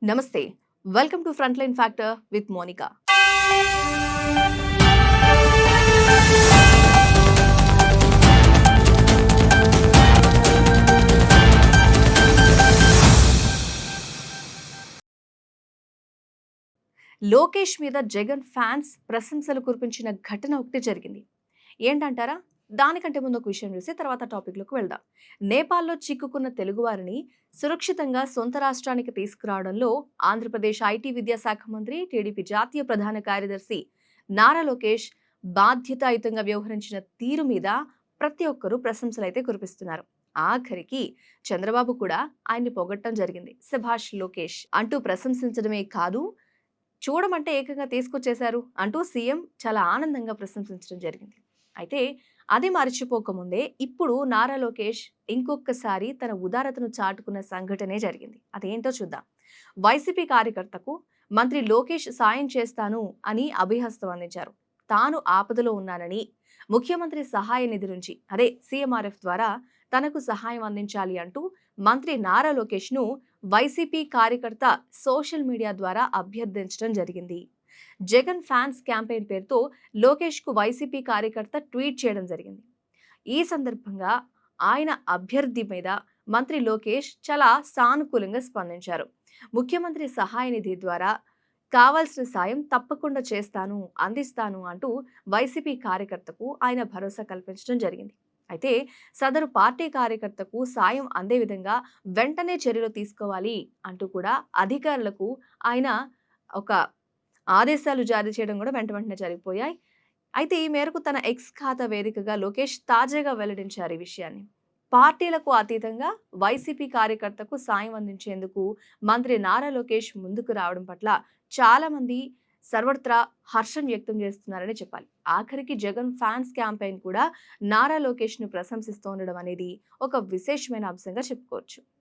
నమస్తే. Welcome to frontline factor with Monika. Lokesh మీద Jagan fans ప్రశంసలు కురిపించిన ఘటన ఒకటి జరిగింది. ఏంటంటారా? దానికంటే ముందు ఒక విషయం చూసి తర్వాత టాపిక్‌లోకి వెళ్దాం. నేపాల్‌లో చిక్కుకున్న తెలుగువారిని సురక్షితంగా సొంత రాష్ట్రానికి తీసుకురావడంలో ఆంధ్రప్రదేశ్ ఐటీ విద్యాశాఖ మంత్రి, టీడీపీ జాతీయ ప్రధాన కార్యదర్శి నారా లోకేష్ బాధ్యతాయుతంగా వ్యవహరించిన తీరు మీద ప్రతి ఒక్కరూ ప్రశంసలైతే కురిపిస్తున్నారు. ఆఖరికి చంద్రబాబు కూడా ఆయన్ని పొగడటం జరిగింది. శభాష్ లోకేష్ అంటూ ప్రశంసించడమే కాదు, చూడమంటే ఏకంగా తీసుకొచ్చేశారు అంటూ సీఎం చాలా ఆనందంగా ప్రశంసించడం జరిగింది. అయితే అది మర్చిపోకముందే ఇప్పుడు నారా లోకేష్ ఇంకొకసారి తన ఉదారతను చాటుకున్న సంఘటనే జరిగింది. అదేంటో చూద్దాం. వైసీపీ కార్యకర్తకు మంత్రి లోకేష్ సాయం చేస్తాను అని అభయహస్తం అందించారు. తాను ఆపదలో ఉన్నానని ముఖ్యమంత్రి సహాయ నిధి నుంచి అదే సీఎంఆర్ఎఫ్ ద్వారా తనకు సహాయం అందించాలి అంటూ మంత్రి నారా లోకేష్ ను వైసీపీ కార్యకర్త సోషల్ మీడియా ద్వారా అభ్యర్థించడం జరిగింది. జగన్ ఫ్యాన్స్ క్యాంపెయిన్ పేరుతో లోకేష్ కు వైసీపీ కార్యకర్త ట్వీట్ చేయడం జరిగింది. ఈ సందర్భంగా ఆయన అభ్యర్థి మీద మంత్రి లోకేష్ చాలా సానుకూలంగా స్పందించారు. ముఖ్యమంత్రి సహాయ నిధి ద్వారా కావాల్సిన సాయం తప్పకుండా చేస్తాను, అందిస్తాను అంటూ వైసీపీ కార్యకర్తకు ఆయన భరోసా కల్పించడం జరిగింది. అయితే సదరు పార్టీ కార్యకర్తకు సాయం అందే విధంగా వెంటనే చర్యలు తీసుకోవాలి అంటూ కూడా అధికారులకు ఆయన ఒక ఆదేశాలు జారీ చేయడం కూడా వెంటనే జరిగిపోయాయి. అయితే ఈ మేరకు తన ఎక్స్ ఖాతా వేదికగా లోకేష్ తాజాగా వెల్లడించారు ఈ విషయాన్ని. పార్టీలకు అతీతంగా వైసీపీ కార్యకర్తకు సాయం అందించేందుకు మంత్రి నారా లోకేష్ ముందుకు రావడం పట్ల చాలా మంది సర్వత్రా హర్షం వ్యక్తం చేస్తున్నారని చెప్పాలి. ఆఖరికి జగన్ ఫ్యాన్స్ క్యాంపెయిన్ కూడా నారా లోకేష్ ను ప్రశంసిస్తూ ఉండడం అనేది ఒక విశేషమైన అంశంగా చెప్పుకోవచ్చు.